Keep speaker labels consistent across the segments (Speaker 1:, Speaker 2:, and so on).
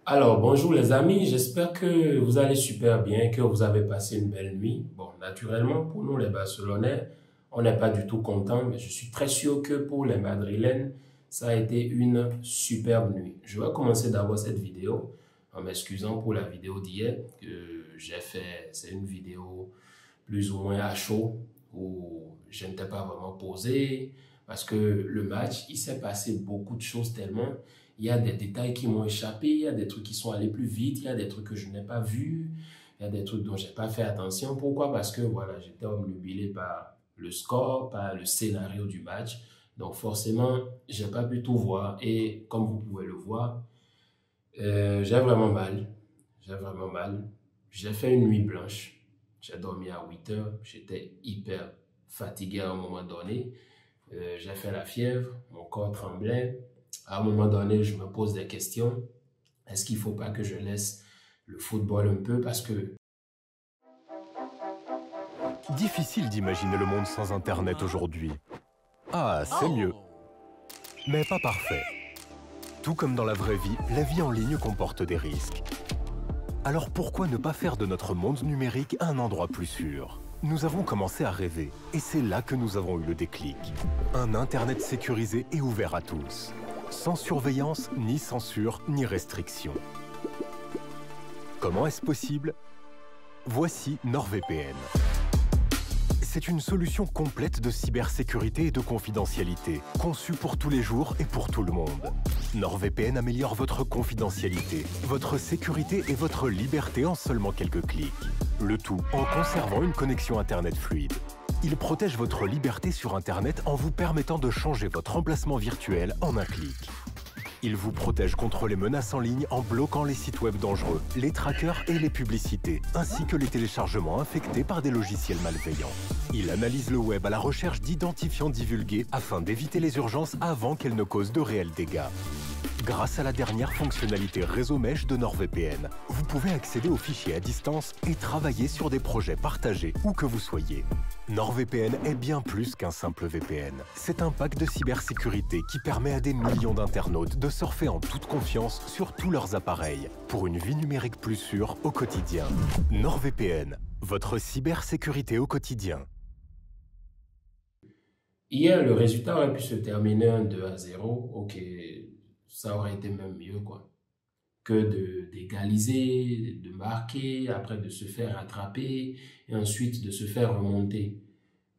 Speaker 1: Alors, bonjour les amis, j'espère que vous allez super bien, que vous avez passé une belle nuit. Bon, naturellement, pour nous les Barcelonais, on n'est pas du tout content, mais je suis très sûr que pour les Madrilènes, ça a été une superbe nuit. Je vais commencer d'abord cette vidéo en m'excusant pour la vidéo d'hier que j'ai fait. C'est une vidéo plus ou moins à chaud où je n'étais pas vraiment posé parce que le match, il s'est passé beaucoup de choses tellement. Il y a des détails qui m'ont échappé, il y a des trucs qui sont allés plus vite, il y a des trucs que je n'ai pas vus, il y a des trucs dont j'ai pas fait attention. Pourquoi? Parce que voilà, j'étais obnubilé par le score, par le scénario du match. Donc forcément, j'ai pas pu tout voir et comme vous pouvez le voir, j'ai vraiment mal. J'ai vraiment mal. J'ai fait une nuit blanche. J'ai dormi à 8 heures. J'étais hyper fatigué à un moment donné. J'ai fait la fièvre. Mon corps tremblait. À un moment donné, je me pose des questions. Est-ce qu'il ne faut pas que je laisse le football un peu? Parce que
Speaker 2: Difficile d'imaginer le monde sans Internet aujourd'hui. Ah, c'est mieux, mais pas parfait. Tout comme dans la vie en ligne comporte des risques. Alors pourquoi ne pas faire de notre monde numérique un endroit plus sûr? Nous avons commencé à rêver, et c'est là que nous avons eu le déclic. Un Internet sécurisé et ouvert à tous. Sans surveillance, ni censure, ni restriction. Comment est-ce possible? Voici NordVPN. C'est une solution complète de cybersécurité et de confidentialité, conçue pour tous les jours et pour tout le monde. NordVPN améliore votre confidentialité, votre sécurité et votre liberté en seulement quelques clics. Le tout en conservant une connexion Internet fluide. Il protège votre liberté sur Internet en vous permettant de changer votre emplacement virtuel en un clic. Il vous protège contre les menaces en ligne en bloquant les sites web dangereux, les trackers et les publicités, ainsi que les téléchargements infectés par des logiciels malveillants. Il analyse le web à la recherche d'identifiants divulgués afin d'éviter les urgences avant qu'elles ne causent de réels dégâts. Grâce à la dernière fonctionnalité réseau mesh de NordVPN, vous pouvez accéder aux fichiers à distance et travailler sur des projets partagés où que vous soyez. NordVPN est bien plus qu'un simple VPN. C'est un pack de cybersécurité qui permet à des millions d'internautes de surfer en toute confiance sur tous leurs appareils pour une vie numérique plus sûre au quotidien. NordVPN, votre cybersécurité au quotidien.
Speaker 1: hier, le résultat aurait pu se terminer un 2-0. Ok, ça aurait été même mieux, quoi, que d'égaliser, de marquer, après de se faire rattraper et ensuite de se faire remonter.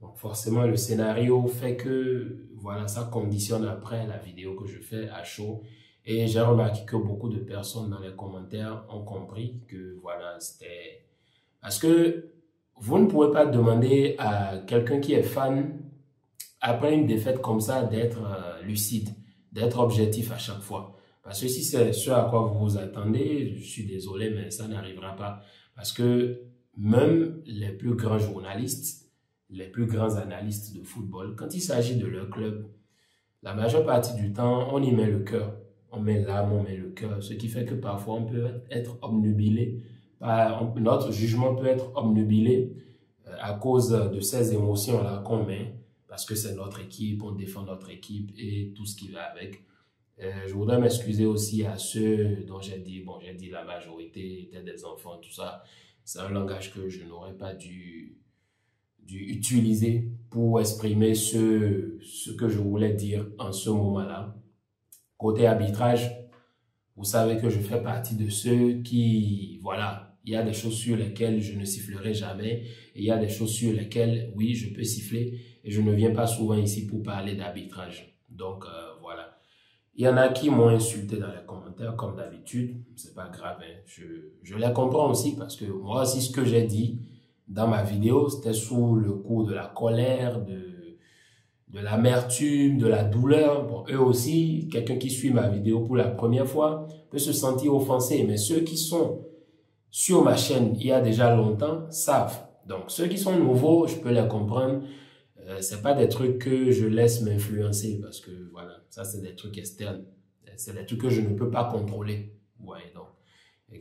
Speaker 1: Donc forcément, le scénario fait que voilà, ça conditionne après la vidéo que je fais à chaud. Et j'ai remarqué que beaucoup de personnes dans les commentaires ont compris que voilà, c'était... Parce que vous ne pouvez pas demander à quelqu'un qui est fan, après une défaite comme ça, d'être lucide, d'être objectif à chaque fois. Parce que si c'est ce à quoi vous vous attendez, je suis désolé, mais ça n'arrivera pas. Parce que même les plus grands journalistes, les plus grands analystes de football, quand il s'agit de leur club, la majeure partie du temps, on y met le cœur. On met l'âme, on met le cœur. Ce qui fait que parfois, on peut être obnubilé. Notre jugement peut être obnubilé à cause de ces émotions-là qu'on met. Parce que c'est notre équipe, on défend notre équipe et tout ce qui va avec. Je voudrais m'excuser aussi à ceux dont j'ai dit, bon, j'ai dit la majorité étaient des enfants, tout ça. C'est un langage que je n'aurais pas dû utiliser pour exprimer ce que je voulais dire en ce moment-là. Côté arbitrage, vous savez que je fais partie de ceux qui, voilà, il y a des choses sur lesquelles je ne sifflerai jamais et il y a des choses sur lesquelles, oui, je peux siffler et je ne viens pas souvent ici pour parler d'arbitrage. Donc, voilà. Il y en a qui m'ont insulté dans les commentaires, comme d'habitude. C'est pas grave, hein. Je les comprends aussi parce que moi aussi, ce que j'ai dit dans ma vidéo, c'était sous le coup de la colère, de l'amertume, de la douleur. Bon, eux aussi, quelqu'un qui suit ma vidéo pour la première fois peut se sentir offensé. Mais ceux qui sont sur ma chaîne il y a déjà longtemps savent. Donc, ceux qui sont nouveaux, je peux les comprendre. C'est pas des trucs que je laisse m'influencer parce que voilà, ça c'est des trucs externes. C'est des trucs que je ne peux pas contrôler. Ouais, donc.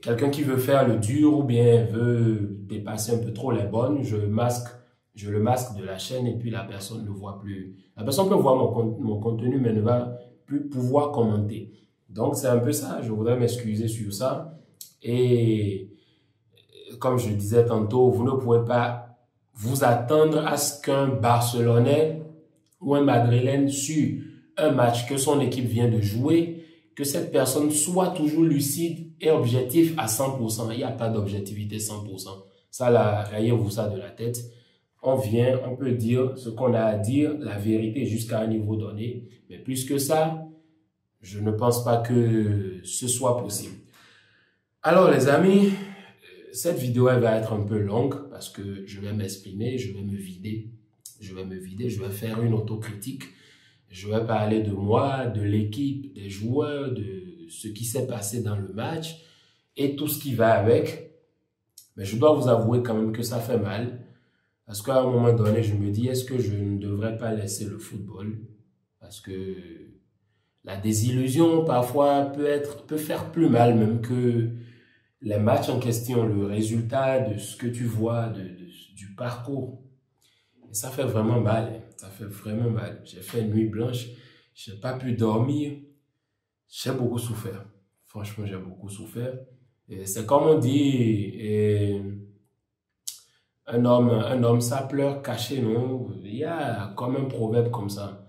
Speaker 1: Quelqu'un qui veut faire le dur ou bien veut dépasser un peu trop les bornes, je le masque de la chaîne et puis la personne ne voit plus. La personne peut voir mon contenu mais ne va plus pouvoir commenter. Donc, c'est un peu ça. Je voudrais m'excuser sur ça. Et comme je disais tantôt, vous ne pouvez pas vous attendre à ce qu'un Barcelonais ou un Madrilène sur un match que son équipe vient de jouer, que cette personne soit toujours lucide et objectif à 100%. Il n'y a pas d'objectivité 100%. Ça, là, rayez-vous ça de la tête. On vient, on peut dire ce qu'on a à dire, la vérité jusqu'à un niveau donné. Mais plus que ça, je ne pense pas que ce soit possible. Alors, les amis, cette vidéo, elle va être un peu longue parce que je vais m'exprimer, je vais me vider. Je vais faire une autocritique. Je vais parler de moi, de l'équipe, des joueurs, de ce qui s'est passé dans le match et tout ce qui va avec. Mais je dois vous avouer quand même que ça fait mal. Parce qu'à un moment donné, je me dis, est-ce que je ne devrais pas laisser le football? Parce que la désillusion, parfois, peut faire plus mal même que les matchs en question, le résultat de ce que tu vois, du parcours. Et ça fait vraiment mal. Ça fait vraiment mal. J'ai fait une nuit blanche. Je n'ai pas pu dormir. J'ai beaucoup souffert. Franchement, j'ai beaucoup souffert. Et c'est comme on dit, un homme, ça pleure caché, non? Il y a comme un proverbe comme ça.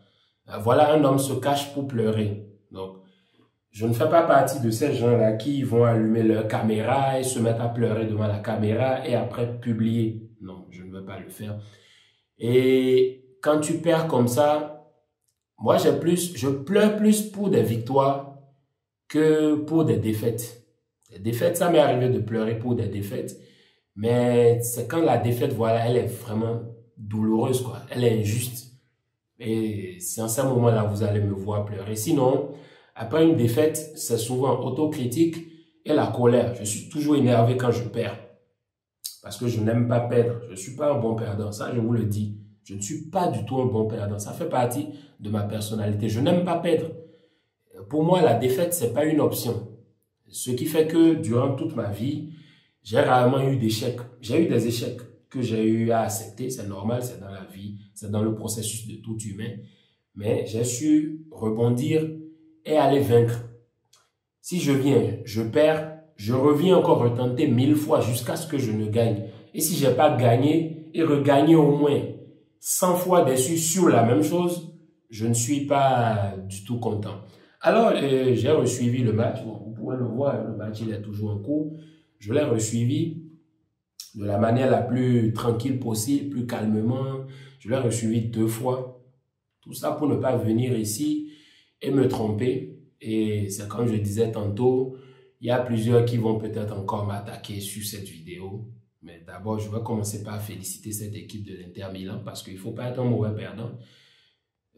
Speaker 1: Voilà, un homme se cache pour pleurer. Donc, je ne fais pas partie de ces gens-là qui vont allumer leur caméra et se mettre à pleurer devant la caméra et après publier. Non, je ne veux pas le faire. Et quand tu perds comme ça, moi je pleure plus pour des victoires que pour des défaites. Les défaites, ça m'est arrivé de pleurer pour des défaites. Mais c'est quand la défaite, voilà, elle est vraiment douloureuse, quoi. Elle est injuste. Et c'est en ce moment-là que vous allez me voir pleurer. Sinon, après une défaite, c'est souvent autocritique et la colère. Je suis toujours énervé quand je perds. Parce que je n'aime pas perdre. Je ne suis pas un bon perdant. Ça, je vous le dis. Je ne suis pas du tout un bon perdant. Ça fait partie de ma personnalité. Je n'aime pas perdre. Pour moi, la défaite, c'est pas une option. Ce qui fait que durant toute ma vie, j'ai rarement eu d'échecs. J'ai eu des échecs que j'ai eu à accepter. C'est normal, c'est dans la vie, c'est dans le processus de tout humain. Mais j'ai su rebondir et aller vaincre. Si je viens, je perds, je reviens encore retenter 1000 fois jusqu'à ce que je ne gagne. Et si j'ai pas gagné et regagné au moins 100 fois déçu sur la même chose, je ne suis pas du tout content. Alors, j'ai resuivi le match. Bon, vous pouvez le voir, le match il est toujours en cours. Je l'ai resuivi de la manière la plus tranquille possible, plus calmement. Je l'ai resuivi 2 fois. Tout ça pour ne pas venir ici et me tromper. Et c'est comme je disais tantôt, il y a plusieurs qui vont peut-être encore m'attaquer sur cette vidéo. Mais d'abord, je vais commencer par féliciter cette équipe de l'Inter Milan parce qu'il ne faut pas être un mauvais perdant.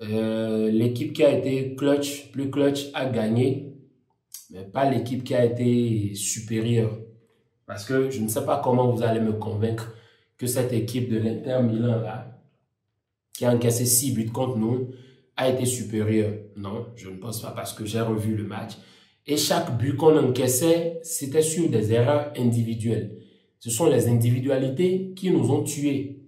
Speaker 1: L'équipe qui a été plus clutch a gagné, mais pas l'équipe qui a été supérieure. Parce que je ne sais pas comment vous allez me convaincre que cette équipe de l'Inter Milan là, qui a encaissé 6 buts contre nous, a été supérieure. Non, je ne pense pas parce que j'ai revu le match. Et chaque but qu'on encaissait, c'était sur des erreurs individuelles. Ce sont les individualités qui nous ont tués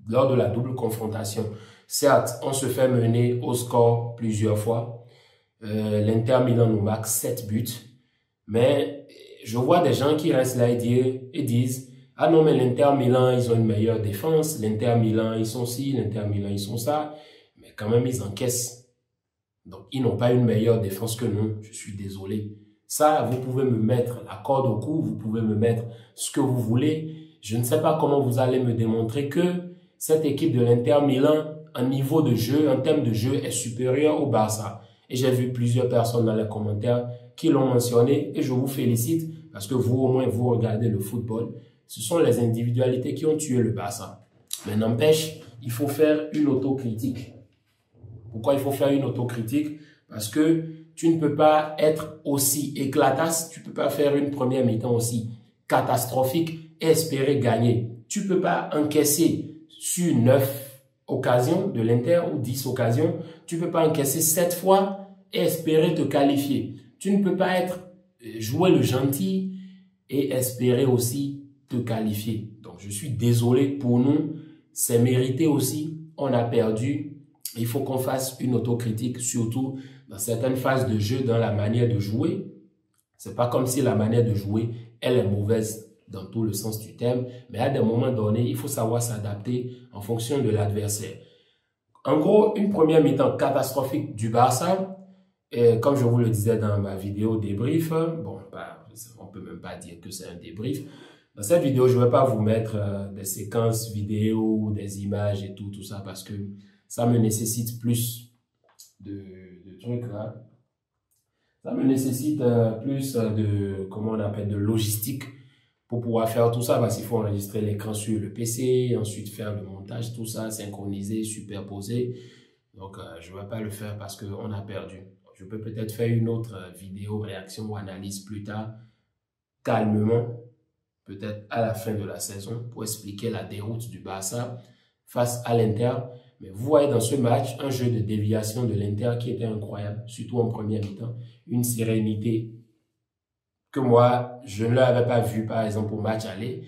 Speaker 1: lors de la double confrontation. Certes, on se fait mener au score plusieurs fois. L'Inter Milan nous marque 7 buts. Mais je vois des gens qui restent là et disent « Ah non, mais l'Inter Milan, ils ont une meilleure défense. L'Inter Milan, ils sont ci. L'Inter Milan, ils sont ça. » Mais quand même, ils encaissent. Donc, ils n'ont pas une meilleure défense que nous. Je suis désolé. Ça, vous pouvez me mettre la corde au cou. Vous pouvez me mettre ce que vous voulez. Je ne sais pas comment vous allez me démontrer que cette équipe de l'Inter Milan, en niveau de jeu, en termes de jeu, est supérieure au Barça. Et j'ai vu plusieurs personnes dans les commentaires qui l'ont mentionné et je vous félicite parce que vous, au moins, vous regardez le football. Ce sont les individualités qui ont tué le Barça. Mais n'empêche, il faut faire une autocritique. Pourquoi il faut faire une autocritique? Parce que tu ne peux pas être aussi éclatasse, tu ne peux pas faire une première mi-temps aussi catastrophique et espérer gagner. Tu ne peux pas encaisser sur 9 occasions de l'Inter ou 10 occasions, tu ne peux pas encaisser 7 fois et espérer te qualifier. Tu ne peux pas jouer le gentil et espérer aussi te qualifier. Donc, je suis désolé pour nous. C'est mérité aussi. On a perdu. Il faut qu'on fasse une autocritique, surtout dans certaines phases de jeu, dans la manière de jouer. C'est pas comme si la manière de jouer, elle est mauvaise dans tout le sens du terme, mais à des moments donnés, il faut savoir s'adapter en fonction de l'adversaire. En gros, une première mi-temps catastrophique du Barça, et comme je vous le disais dans ma vidéo débrief, bon, on peut même pas dire que c'est un débrief. Dans cette vidéo, je ne vais pas vous mettre des séquences vidéo, des images et tout ça, parce que ça me nécessite plus de trucs là. Ça me nécessite plus comment on appelle, de logistique pour pouvoir faire tout ça, parce qu'il faut enregistrer l'écran sur le PC, ensuite faire le montage, tout ça, synchroniser, superposer. Donc, je ne vais pas le faire parce qu'on a perdu. Je peux peut-être faire une autre vidéo, réaction ou analyse plus tard, calmement, peut-être à la fin de la saison, pour expliquer la déroute du Barça face à l'Inter. Mais vous voyez dans ce match, un jeu de déviation de l'Inter qui était incroyable, surtout en première mi-temps, une sérénité que moi, je ne l'avais pas vu, par exemple, au match aller.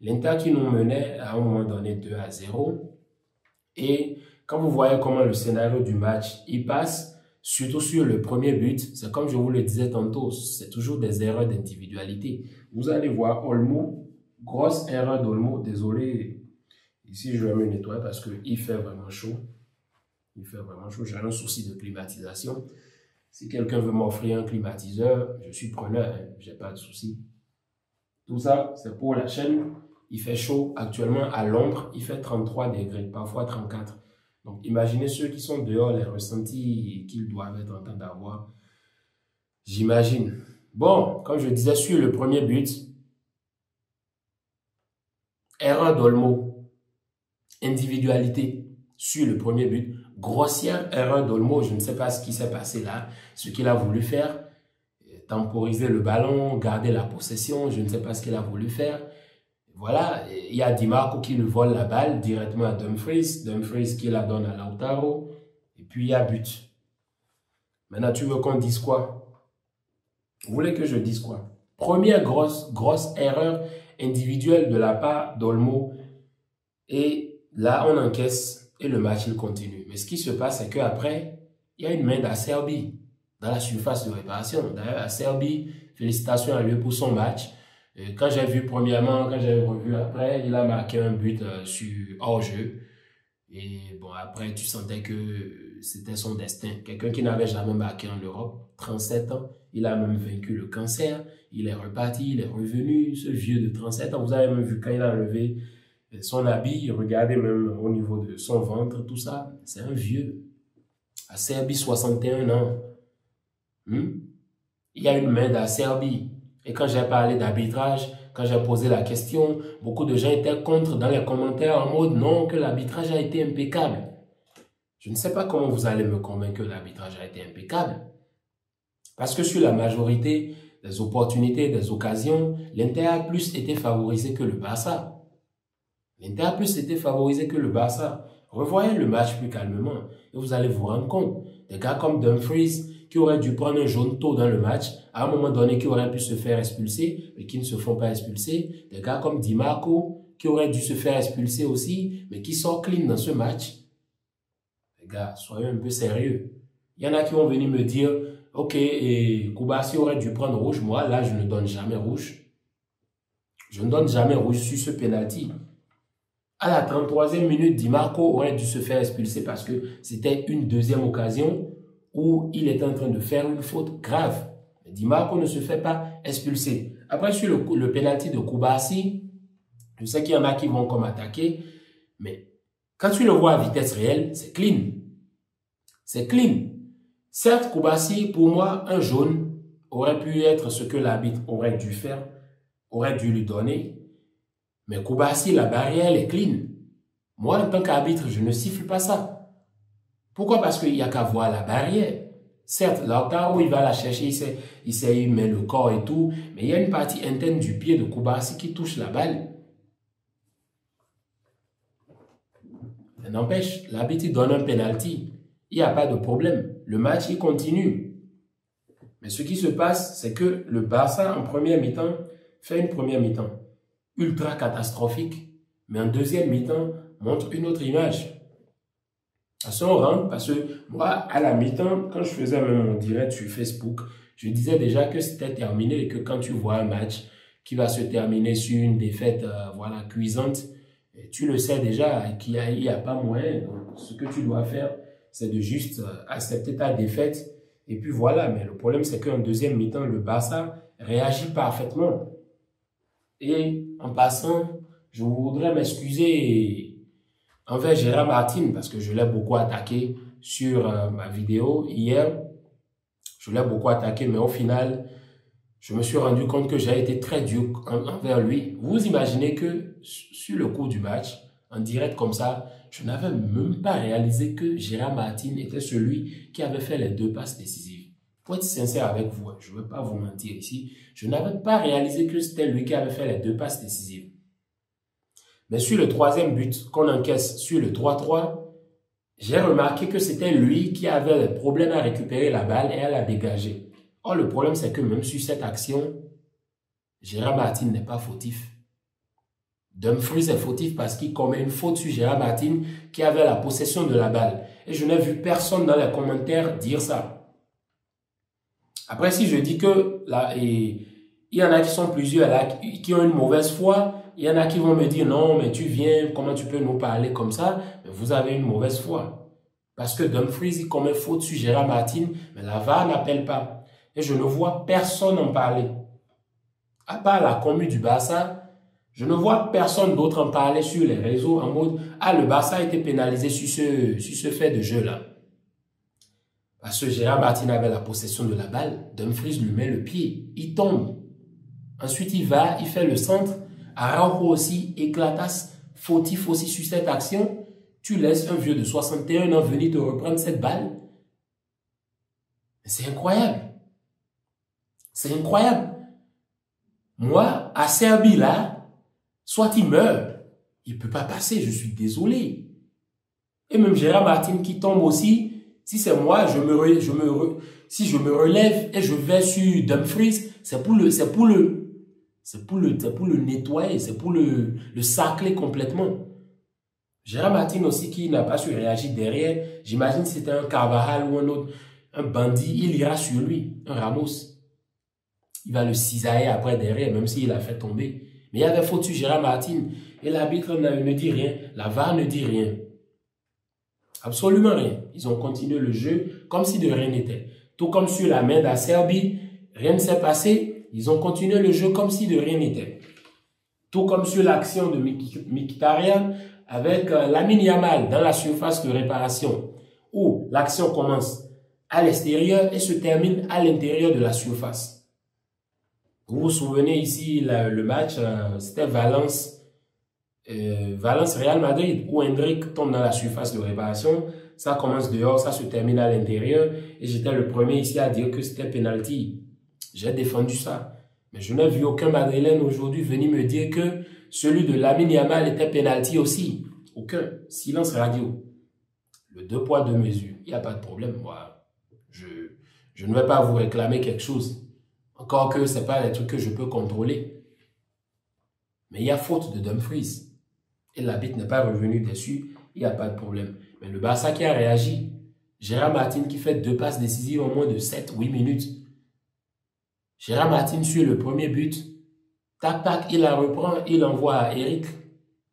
Speaker 1: L'Inter qui nous menait à un moment donné 2-0. Et quand vous voyez comment le scénario du match il passe, surtout sur le premier but, c'est comme je vous le disais tantôt, c'est toujours des erreurs d'individualité. Vous allez voir Olmo, grosse erreur d'Olmo, désolé. Ici, je vais me nettoyer parce qu'il fait vraiment chaud. Il fait vraiment chaud. J'ai un souci de climatisation. Si quelqu'un veut m'offrir un climatiseur, je suis preneur, hein. Je n'ai pas de souci. Tout ça, c'est pour la chaîne. Il fait chaud actuellement à l'ombre. Il fait 33 degrés, parfois 34. Donc, imaginez ceux qui sont dehors, les ressentis qu'ils doivent être en train d'avoir. J'imagine. Bon, comme je disais sur le premier but, erreur d'Olmo. Individualité sur le premier but. Grossière erreur d'Olmo. Je ne sais pas ce qui s'est passé là. Ce qu'il a voulu faire. Temporiser le ballon, garder la possession. Je ne sais pas ce qu'il a voulu faire. Voilà. Il y a Di Marco qui lui vole la balle directement à Dumfries. Dumfries qui la donne à Lautaro. Et puis il y a but. Maintenant, tu veux qu'on dise quoi? Vous voulez que je dise quoi? Première grosse erreur individuelle de la part d'Olmo. Et là, on encaisse et le match, il continue. Mais ce qui se passe, c'est qu'après, il y a une main d'Acerbi dans la surface de réparation. D'ailleurs, Acerbi, félicitations à lui pour son match. Quand j'ai vu premièrement, quand j'ai revu après, il a marqué un but sur hors-jeu. Et bon, après, tu sentais que c'était son destin. Quelqu'un qui n'avait jamais marqué en Europe, 37 ans, il a même vaincu le cancer. Il est reparti, il est revenu, ce vieux de 37 ans. Vous avez même vu quand il a enlevé son habit, regardez même au niveau de son ventre, tout ça, c'est un vieux. Acerbi, 61 ans. Il y a une main d'Acerbi. Et quand j'ai parlé d'arbitrage, quand j'ai posé la question, beaucoup de gens étaient contre dans les commentaires en mode non, que l'arbitrage a été impeccable. Je ne sais pas comment vous allez me convaincre que l'arbitrage a été impeccable. Parce que sur la majorité des opportunités, des occasions, l'Inter a plus été favorisé que le Barça. L'Inter a plus été favorisé que le Barça. Revoyez le match plus calmement et vous allez vous rendre compte. Des gars comme Dumfries qui auraient dû prendre un jaune tôt dans le match, à un moment donné qui auraient pu se faire expulser, mais qui ne se font pas expulser. Des gars comme Di Marco qui auraient dû se faire expulser aussi, mais qui sortent clean dans ce match. Les gars, soyez un peu sérieux. Il y en a qui vont venir me dire, ok, et Koubassi aurait dû prendre rouge. Moi, là, je ne donne jamais rouge. Je ne donne jamais rouge sur ce penalty. À la 33e minute, Di Marco aurait dû se faire expulser parce que c'était une deuxième occasion où il était en train de faire une faute grave. Mais Di Marco ne se fait pas expulser. Après, sur le penalty de Koubassi, je sais qu'il y en a qui vont comme attaquer, mais quand tu le vois à vitesse réelle, c'est clean. C'est clean. Certes, Koubassi, pour moi, un jaune aurait pu être ce que l'arbitre aurait dû faire, aurait dû lui donner. Mais Koubassi, la barrière, elle est clean. Moi, en tant qu'arbitre, je ne siffle pas ça. Pourquoi? Parce qu'il n'y a qu'à voir la barrière. Certes, Lautaro, il va la chercher, il met le corps et tout, mais il y a une partie interne du pied de Koubassi qui touche la balle. Ça n'empêche, l'arbitre donne un penalty. Il n'y a pas de problème. Le match, il continue. Mais ce qui se passe, c'est que le Barça, en première mi-temps, fait une première mi-temps ultra catastrophique, mais en deuxième mi-temps, montre une autre image. Parce qu'on rentre, parce que moi, à la mi-temps, quand je faisais même mon direct sur Facebook, je disais déjà que c'était terminé et que quand tu vois un match qui va se terminer sur une défaite voilà, cuisante, tu le sais déjà qu'il n'y a pas moyen. Donc, ce que tu dois faire, c'est de juste accepter ta défaite. Et puis voilà, mais le problème, c'est qu'en deuxième mi-temps, le Barça réagit parfaitement. Et en passant, je voudrais m'excuser envers Gérard Martin parce que je l'ai beaucoup attaqué sur ma vidéo hier. Je l'ai beaucoup attaqué, mais au final, je me suis rendu compte que j'ai été très dur envers lui. Vous imaginez que sur le cours du match, en direct comme ça, je n'avais même pas réalisé que Gérard Martin était celui qui avait fait les 2 passes décisives. Pour être sincère avec vous, je ne vais pas vous mentir ici, je n'avais pas réalisé que c'était lui qui avait fait les 2 passes décisives. Mais sur le 3e but qu'on encaisse sur le 3-3, j'ai remarqué que c'était lui qui avait le problème à récupérer la balle et à la dégager. Or, le problème, c'est que même sur cette action, Gérard Martin n'est pas fautif. Dumfries est fautif parce qu'il commet une faute sur Gérard Martin qui avait la possession de la balle. Et je n'ai vu personne dans les commentaires dire ça. Après, si je dis que là, il y en a qui sont plusieurs là, qui ont une mauvaise foi, il y en a qui vont me dire non, mais tu viens, comment tu peux nous parler comme ça? Mais vous avez une mauvaise foi. Parce que Dumfries, il commet faute sur Gérard Martin, mais la VAR n'appelle pas. Et je ne vois personne en parler. À part la commu du Barça, je ne vois personne d'autre en parler sur les réseaux en mode « Ah, le Barça a été pénalisé sur ce fait de jeu-là. » Parce que Gérard Martin avait la possession de la balle, Dumfries lui met le pied, il tombe. Ensuite, il va, il fait le centre. Araujo aussi, éclatasse, fautif aussi sur cette action. Tu laisses un vieux de 61 ans venir te reprendre cette balle. C'est incroyable. C'est incroyable. Moi, à Serbie, là, soit il meurt, il ne peut pas passer, je suis désolé. Et même Gérard Martin qui tombe aussi, si c'est moi, si je me relève et je vais sur Dumfries, c'est pour le nettoyer, c'est pour le sacler complètement. Gérard Martin aussi qui n'a pas su réagir derrière, j'imagine que c'était un Carvajal ou un autre, un bandit, il ira sur lui, un Ramos. Il va le cisailler après derrière, même s'il a fait tomber. Mais il y avait faute sur Gérard Martin. Et l'arbitre ne dit rien. La VAR ne dit rien. Absolument rien. Ils ont continué le jeu comme si de rien n'était. Tout comme sur la main d'Acerbi, rien ne s'est passé. Ils ont continué le jeu comme si de rien n'était. Tout comme sur l'action de Mkhitaryan avec Lamine Yamal dans la surface de réparation. Où l'action commence à l'extérieur et se termine à l'intérieur de la surface. Vous vous souvenez ici, le match, c'était Valence-Real Madrid, où Hendrick tombe dans la surface de réparation. Ça commence dehors, ça se termine à l'intérieur. Et j'étais le premier ici à dire que c'était penalty. J'ai défendu ça. Mais je n'ai vu aucun Madrilène aujourd'hui venir me dire que celui de Lamine Yamal était penalty aussi. Aucun. Silence radio. Le 2 poids 2 mesures. Il n'y a pas de problème. Moi, je ne vais pas vous réclamer quelque chose. Encore que ce n'est pas des trucs que je peux contrôler. Mais il y a faute de Dumfries. Et l'arbitre n'est pas revenu dessus. Il n'y a pas de problème. Mais le Barça qui a réagi. Gérard Martin qui fait 2 passes décisives en moins de 7-8 minutes. Gérard Martin sur le premier but. Tac, tac, il la reprend. Il envoie à Eric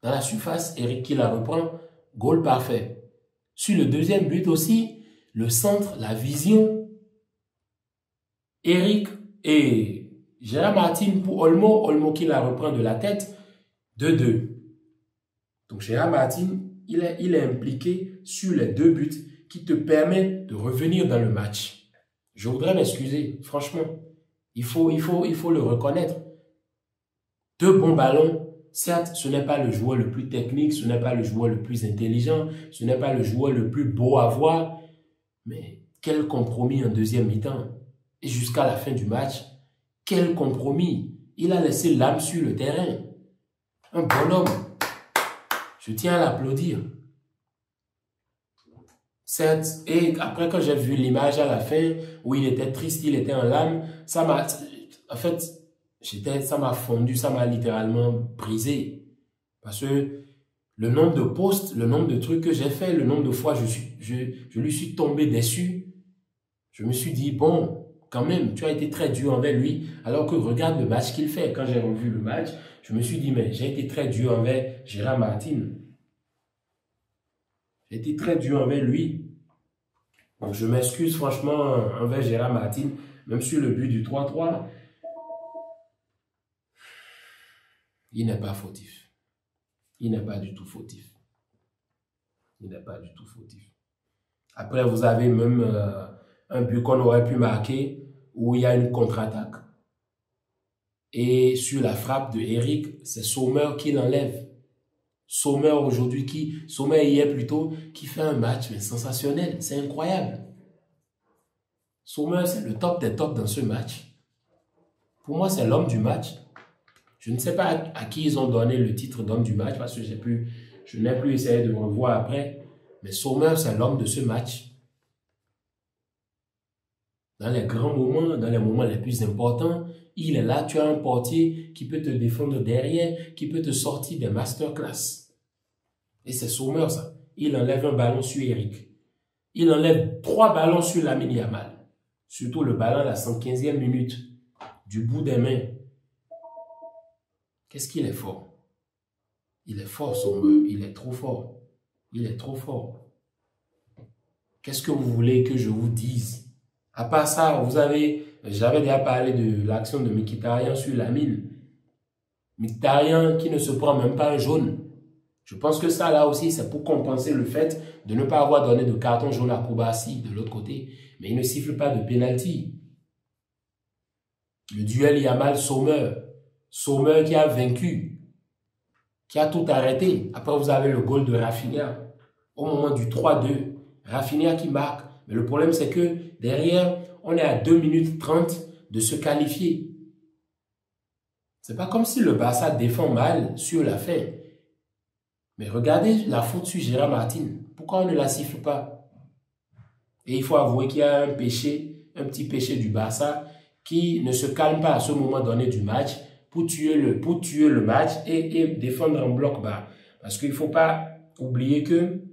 Speaker 1: dans la surface. Eric qui la reprend. Goal parfait. Sur le deuxième but aussi, le centre, la vision. Eric et Gérard Martin pour Olmo. Olmo qui la reprend de la tête. 2-2. Donc Gérard Martin, il est impliqué sur les 2 buts qui te permettent de revenir dans le match. Je voudrais m'excuser, franchement. Il faut le reconnaître. 2 bons ballons. Certes, ce n'est pas le joueur le plus technique, ce n'est pas le joueur le plus intelligent, ce n'est pas le joueur le plus beau à voir. Mais quel compromis en deuxième mi-temps. Et jusqu'à la fin du match, quel compromis. Il a laissé l'âme sur le terrain. Un bonhomme. Je tiens à l'applaudir. Certes, et après quand j'ai vu l'image à la fin, où il était triste, il était en larmes, ça m'a fondu, ça m'a littéralement brisé. Parce que Le nombre de posts, le nombre de trucs que j'ai fait, le nombre de fois je lui suis tombé dessus. Je me suis dit, bon, quand même, tu as été très dur envers lui, alors que regarde le match qu'il fait. Quand j'ai revu le match, je me suis dit, mais j'ai été très dur envers Gérard Martin. J'ai été très dur envers lui. Donc, je m'excuse franchement envers Gérard Martin, même sur le but du 3-3. Il n'est pas fautif. Il n'est pas du tout fautif. Il n'est pas du tout fautif. Après, vous avez même un but qu'on aurait pu marquer où il y a une contre-attaque. Et sur la frappe de Eric, c'est Sommer qui l'enlève. Sommer aujourd'hui, Sommer hier plutôt, qui fait un match mais sensationnel. C'est incroyable. Sommer, c'est le top des tops dans ce match. Pour moi, c'est l'homme du match. Je ne sais pas à qui ils ont donné le titre d'homme du match parce que je n'ai plus essayé de revoir après. Mais Sommer, c'est l'homme de ce match. Dans les grands moments, dans les moments les plus importants, il est là. Tu as un portier qui peut te défendre derrière, qui peut te sortir des masterclass. Et c'est Sommer, ça. Il enlève un ballon sur Eric. Il enlève 3 ballons sur Lamine Yamal. Surtout le ballon à la 115e minute. Du bout des mains. Qu'est-ce qu'il est fort? Il est fort, Sommer. Il est trop fort. Il est trop fort. Qu'est-ce que vous voulez que je vous dise? À part ça, j'avais déjà parlé de l'action de Mkhitaryan sur Lamine. Mkhitaryan qui ne se prend même pas un jaune. Je pense que ça, là aussi, c'est pour compenser le fait de ne pas avoir donné de carton jaune à Koubarsi de l'autre côté. Mais il ne siffle pas de pénalty. Le duel Yamal-Sommer. Sommer qui a vaincu. Qui a tout arrêté. Après, vous avez le goal de Rafinha. Au moment du 3-2, Rafinha qui marque. Mais le problème, c'est que derrière, on est à 2 minutes 30 de se qualifier. C'est pas comme si le Barça défend mal sur la fin. Mais regardez la faute sur Gérard Martin. Pourquoi on ne la siffle pas? Et il faut avouer qu'il y a un petit péché du Barça qui ne se calme pas à ce moment donné du match pour tuer le match et défendre en bloc bas. Parce qu'il ne faut pas oublier que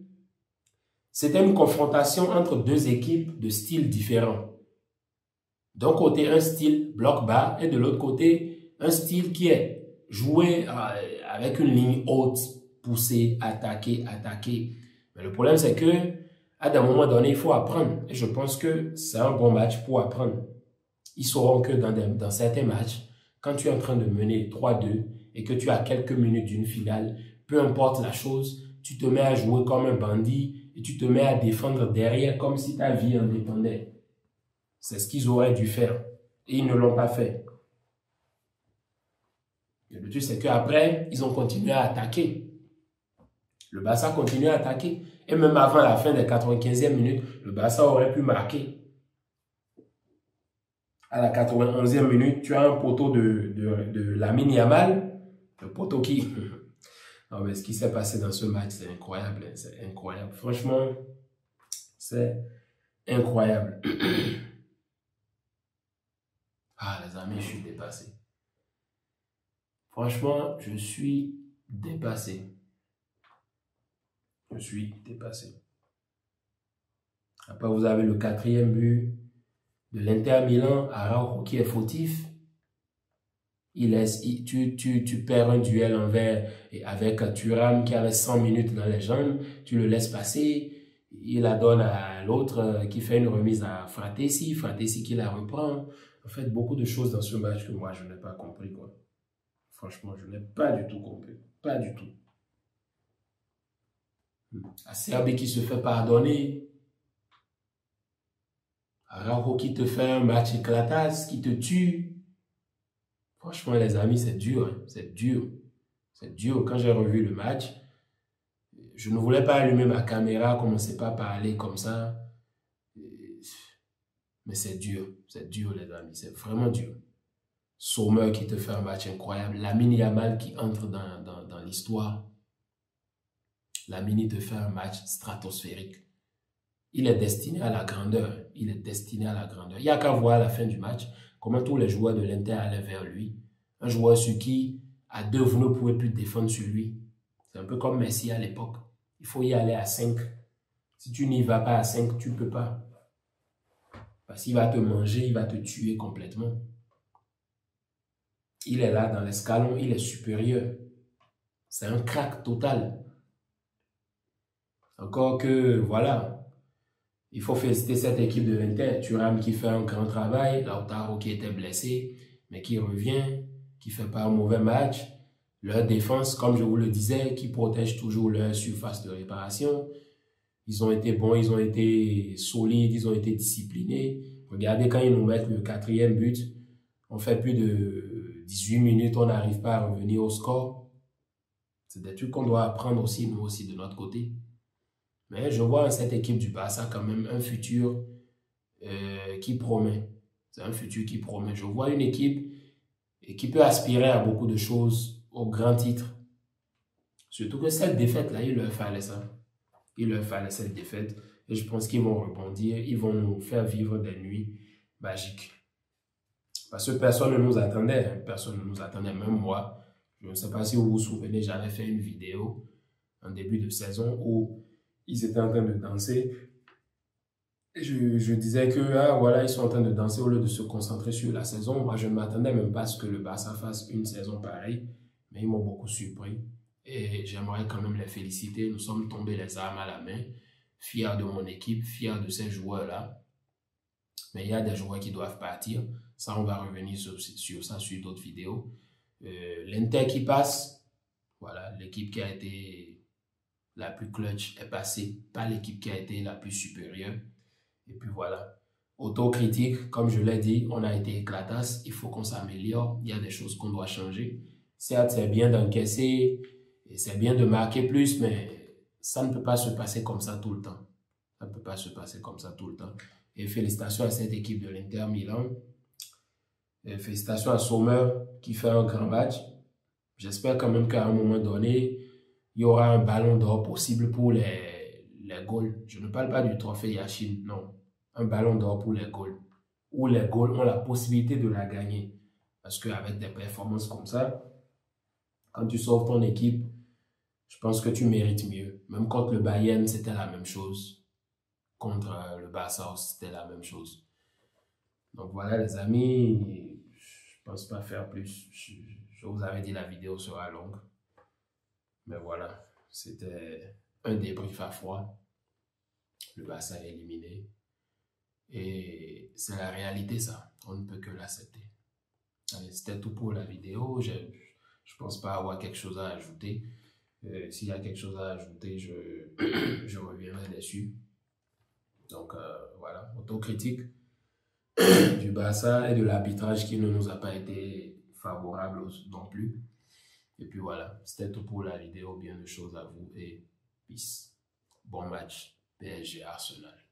Speaker 1: c'était une confrontation entre 2 équipes de styles différents. D'un côté, un style bloc bas et de l'autre côté, un style qui est joué avec une ligne haute, pousser, attaquer. Mais le problème, c'est que à un moment donné, il faut apprendre. Et je pense que c'est un bon match pour apprendre. Ils sauront que dans certains matchs, quand tu es en train de mener 3-2 et que tu as quelques minutes d'une finale, peu importe la chose, tu te mets à jouer comme un bandit et tu te mets à défendre derrière comme si ta vie en dépendait. C'est ce qu'ils auraient dû faire. Et ils ne l'ont pas fait. Et le truc, c'est qu'après, ils ont continué à attaquer. Le Barça continue à attaquer. Et même avant la fin des 95e minutes, le Barça aurait pu marquer. À la 91e minute, tu as un poteau de Lamine Yamal. Le poteau qui... Non, mais ce qui s'est passé dans ce match, c'est incroyable. C'est incroyable. Franchement, c'est incroyable. Ah, les amis, je suis dépassé. Franchement, je suis dépassé. Je suis dépassé. Après, vous avez le 4e but de l'Inter Milan, Araujo qui est fautif. Tu perds un duel avec Thuram qui avait 100 minutes dans les jambes. Tu le laisses passer. Il la donne à l'autre qui fait une remise à Fratesi. Fratesi qui la reprend. En fait, beaucoup de choses dans ce match que moi, je n'ai pas compris, quoi. Franchement, je n'ai pas du tout compris. Pas du tout. La Serbie qui se fait pardonner. Araujo qui te fait un match éclatasse, qui te tue. Franchement, les amis, c'est dur. Hein. C'est dur. C'est dur. Quand j'ai revu le match, je ne voulais pas allumer ma caméra, commencer pas à parler comme ça. Mais c'est dur. C'est dur, les amis. C'est vraiment dur. Sommer qui te fait un match incroyable. Lamine Yamal qui entre dans l'histoire. Lamine te fait un match stratosphérique. Il est destiné à la grandeur. Il est destiné à la grandeur. Il n'y a qu'à voir à la fin du match comment tous les joueurs de l'Inter allaient vers lui. Un joueur sur qui, à deux, vous ne pouvez plus défendre sur lui. C'est un peu comme Messi à l'époque. Il faut y aller à 5. Si tu n'y vas pas à 5, tu ne peux pas. Parce qu'il va te manger, il va te tuer complètement. Il est là dans l'escalon, il est supérieur. C'est un crack total. Encore que, voilà, il faut féliciter cette équipe de l'Inter. Thuram qui fait un grand travail, Lautaro qui était blessé, mais qui revient, qui fait pas un mauvais match. Leur défense, comme je vous le disais, qui protège toujours leur surface de réparation. Ils ont été bons, ils ont été solides, ils ont été disciplinés. Regardez quand ils nous mettent le 4e but, on fait plus de 18 minutes, on n'arrive pas à revenir au score. C'est des trucs qu'on doit apprendre aussi, nous aussi, de notre côté. Mais je vois en cette équipe du Barça quand même un futur qui promet. C'est un futur qui promet. Je vois une équipe qui peut aspirer à beaucoup de choses, au grand titre. Surtout que cette défaite-là, il leur fallait ça. Il leur fallait cette défaite. Et je pense qu'ils vont rebondir. Ils vont nous faire vivre des nuits magiques. Parce que personne ne nous attendait. Personne ne nous attendait, même moi. Je ne sais pas si vous vous souvenez, j'avais fait une vidéo en début de saison où ils étaient en train de danser. Et je disais que, voilà, ils sont en train de danser au lieu de se concentrer sur la saison. Moi, je ne m'attendais même pas à ce que le Barça fasse une saison pareille. Mais ils m'ont beaucoup surpris. Et j'aimerais quand même les féliciter. Nous sommes tombés les armes à la main. Fiers de mon équipe, fiers de ces joueurs-là. Mais il y a des joueurs qui doivent partir. Ça, on va revenir sur ça, sur d'autres vidéos. L'Inter qui passe, voilà, l'équipe qui a été la plus clutch est passée, pas l'équipe qui a été la plus supérieure. Et puis voilà. Autocritique, comme je l'ai dit, on a été éclatasse, il faut qu'on s'améliore, il y a des choses qu'on doit changer. Certes, c'est bien d'encaisser, et c'est bien de marquer plus, mais ça ne peut pas se passer comme ça tout le temps. Ça ne peut pas se passer comme ça tout le temps. Et félicitations à cette équipe de l'Inter Milan. Et félicitations à Sommer qui fait un grand match. J'espère quand même qu'à un moment donné, il y aura un ballon d'or possible pour les goals. Je ne parle pas du trophée Yashin, non. Un ballon d'or pour les goals. Où les goals ont la possibilité de la gagner. Parce qu'avec des performances comme ça, quand tu sauves ton équipe, je pense que tu mérites mieux. Même contre le Bayern, c'était la même chose. Contre le Barça, c'était la même chose. Donc voilà les amis, je pense pas faire plus. Je vous avais dit la vidéo sera longue. Mais voilà, c'était un débrief à froid. Le Barça est éliminé. Et c'est la réalité ça, on ne peut que l'accepter. C'était tout pour la vidéo, je pense pas avoir quelque chose à ajouter. S'il y a quelque chose à ajouter, je reviendrai dessus. Donc voilà, autocritique du Barça et de l'arbitrage qui ne nous a pas été favorable non plus. Et puis voilà, c'était tout pour la vidéo. Bien de choses à vous et peace. Bon match PSG Arsenal.